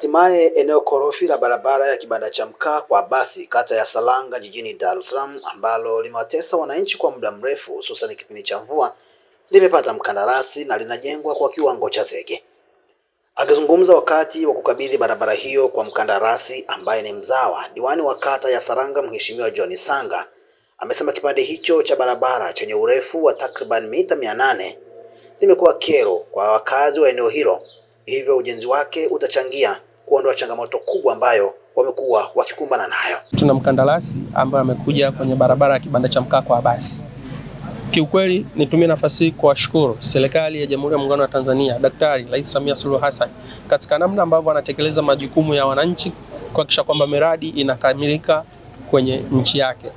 Hatimaye eneo korofi la barabara ya kibanda cha mkaa kwa basi kata ya Saranga jijini Dar es Salaam ambalo limewatesa wananchi kwa muda mrefu hususan kipindi cha mvua limepata mkandarasi na linajengwa kwa kiwango cha zege. Akizungumza wakati wa kukabidhi barabara hiyo kwa mkandarasi ambaye ni mzawa, diwani wa kata ya Saranga Mheshimiwa John Sanga amesema kipande hicho cha barabara chenye urefu wa takriban mita 800 limekuwa kero kwa wakazi wa eneo hilo, hivyo ujenzi wake utachangia kuondoa changamoto kubwa ambayo wamekuwa wakikumbana nayo. Tuna mkandarasi ambaye amekuja kwenye barabara ya kibanda cha mkaa kwa basi. Kiukweli nitumie nafasi hii kuwashukuru serikali ya Jamhuri ya Muungano wa Tanzania, Daktari Rais Samia Suluhu Hassan katika namna ambavyo anatekeleza majukumu ya wananchi kuhakikisha kwamba miradi inakamilika kwenye nchi yake.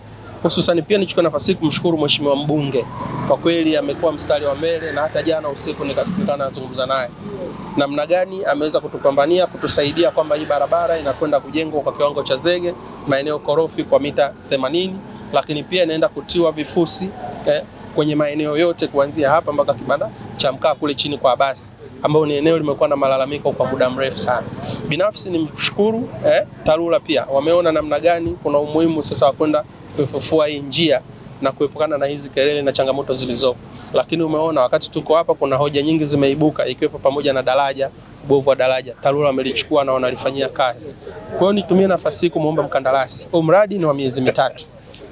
Hususan pia nichukue nafasi hii kumshukuru Mheshimiwa mbunge. Kwa kweli amekuwa mstari wa mbele na hata jana usiku nikakutana nazungumza naye. Namna gani ameweza kutupambania kutusaidia kwamba hii barabara inakwenda kujengwa kwa kiwango cha zege, maeneo korofi kwa mita 80, lakini pia inaenda kutiwa vifusi kwenye maeneo yote kuanzia hapa mpaka kibanda cha mkaa kule chini kwa basi, ambao ni eneo limekuwa na malalamiko kwa muda mrefu sana. Binafsi nimshukuru TARURA pia wameona namna gani kuna umuhimu sasa wa kwenda kufufua hii njia na kuepukana na hizi kelele na changamoto zilizopo. Lakini umeona wakati tuko hapa kuna hoja nyingi zimeibuka ikiwepo pamoja na daraja, ubovu wa daraja. TARURA wamelichukua na wanalifanyia kazi. Kwa hiyo nitumie nafasi hii kumuomba mkandarasi. Mradi ni wa miezi 3.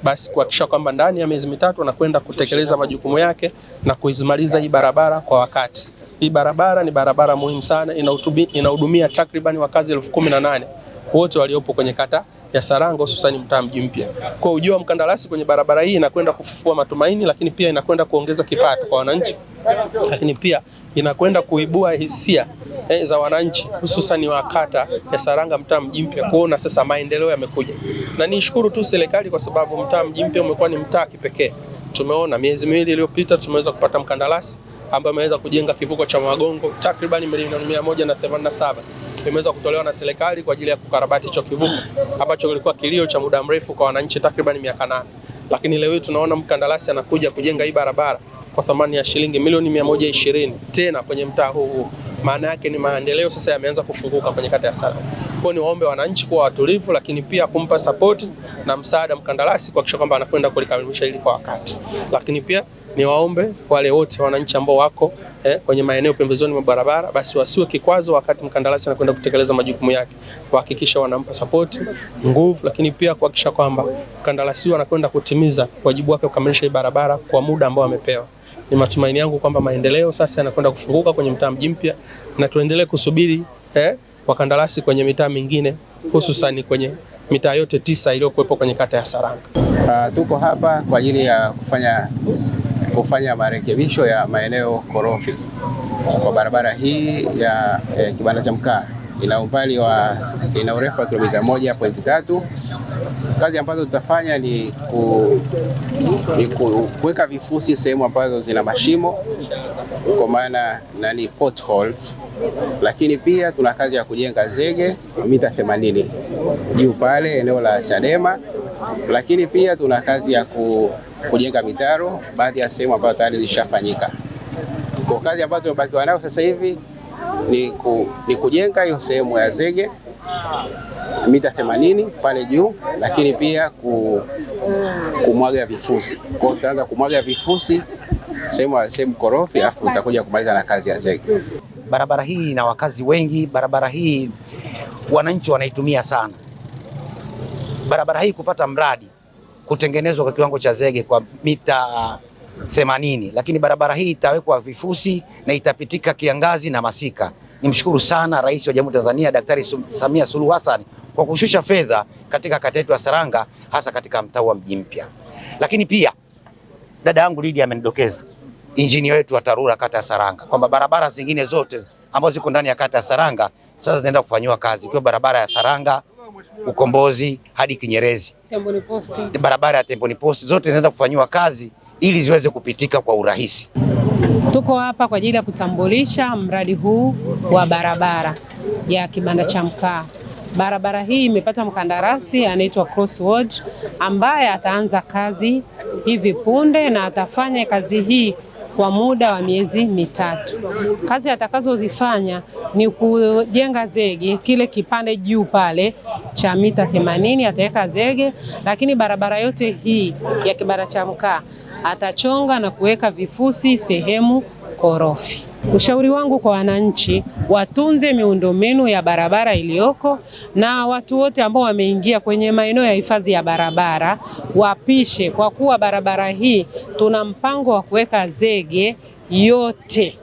Basi kuhakikisha kwamba ndani ya miezi 3 anakwenda kutekeleza majukumu yake na kuizimaliza hii barabara kwa wakati. Hii barabara ni barabara muhimu sana, inahudumia takriban wakazi 18,000 wote waliopo kwenye kata ya Saranga hususan mtaa Mji Mpya. Kwa ujio wa mkandarasi kwenye barabara hii inakwenda kufufua matumaini, lakini pia inakwenda kuongeza kipato kwa wananchi, lakini pia inakwenda kuibua hisia za wananchi hususan wa kata ya Saranga mtaa Mji Mpya kuona sasa maendeleo yamekuja. Na nishukuru tu serikali kwa sababu mtaa Mji Mpya umekuwa ni mtaa kipekee. Tumeona miezi 2 iliyopita tumeweza kupata mkandarasi ambaye ameweza kujenga kivuko cha Magongo takriban milioni 187 imeweza kutolewa na serikali kwa ajili ya kukarabati hicho kivuko ambacho kilikuwa kilio cha muda mrefu kwa wananchi takriban miaka 8. Lakini leo tunaona mkandarasi anakuja kujenga hii barabara kwa thamani ya shilingi milioni 120 tena kwenye mtaa huu. Maana yake ni maendeleo sasa yameanza kufunguka kwenye kata ya Saranga. Kwa ni waombe wananchi kuwa watulivu, lakini pia kumpa support na msaada mkandarasi kuhakikisha kwamba anakwenda kulikamilisha hili kwa wakati. Lakini pia ni waombe wale wote wananchi ambao wako kwenye maeneo pembezoni mwa barabara basi wasiwe kikwazo wakati mkandarasi anakwenda kutekeleza majukumu yake. Kuhakikisha wanampa support, nguvu, lakini pia kuhakikisha kwamba mkandarasi anakwenda kutimiza wajibu wake kukamilisha hii barabara kwa muda ambao amepewa. Ni matumaini yangu kwamba maendeleo sasa yanakwenda kufunguka kwenye mtaa Mji Mpya na tuendelee kusubiri wakandarasi kwenye mitaa mingine hususan kwenye mitaa yote 9 iliyokuwepo kwenye kata ya Saranga. Tuko hapa kwa ajili ya kufanya marekebisho ya maeneo korofi kwa barabara hii ya kibanda cha mkaa. Ina urefu wa kilomita 1.3. Kazi ambazo tutafanya ni kuweka vifusi sehemu ambazo zina mashimo kwa maana potholes, lakini pia tuna kazi ya kujenga zege mita 80 juu pale eneo la Chadema, lakini pia tuna kazi ya kujenga mitaro baadhi ya sehemu ambazo tayari zishafanyika. Kwa kazi ambazo tumebakiwa nayo sasa hivi ni kujenga hiyo sehemu ya zege mita 80 pale juu, lakini pia kumwaga vifusi. Kwa hiyo tutaanza kumwaga vifusi sehemu korofi afu tutakuja kumaliza na kazi ya zege. Barabara hii ina wakazi wengi, barabara hii wananchi wanaitumia sana. Barabara hii kupata mradi kutengenezwa kwa kiwango cha zege kwa mita 80, lakini barabara hii itawekwa vifusi na itapitika kiangazi na masika. Nimshukuru sana Rais wa Jamhuri ya Tanzania Daktari Samia Suluhu Hassan kwa kushusha fedha katika kata yetu ya Saranga, hasa katika mtaa wa Mji Mpya. Lakini pia dada yangu Lydia amenidokeza, injinia wetu wa TARURA kata ya Saranga, kwamba barabara zingine zote ambazo ziko ndani ya kata ya Saranga sasa zinaenda kufanywa kazi, kwa barabara ya Saranga Ukombozi hadi Kinyerezi, barabara ya Temponi Post zote zinaenda kufanywa kazi ili ziweze kupitika kwa urahisi. Tuko hapa kwa ajili ya kutambulisha mradi huu wa barabara ya kibanda cha mkaa. Barabara hii imepata mkandarasi anaitwa Crossroad ambaye ataanza kazi hivi punde na atafanya kazi hii kwa muda wa miezi mitatu. Kazi atakazozifanya ni kujenga zege, kile kipande juu pale cha mita 80 ataweka zege, lakini barabara yote hii ya kibanda cha mkaa atachonga na kuweka vifusi sehemu korofi. Ushauri wangu kwa wananchi, watunze miundombinu ya barabara iliyoko, na watu wote ambao wameingia kwenye maeneo ya hifadhi ya barabara wapishe, kwa kuwa barabara hii tuna mpango wa kuweka zege yote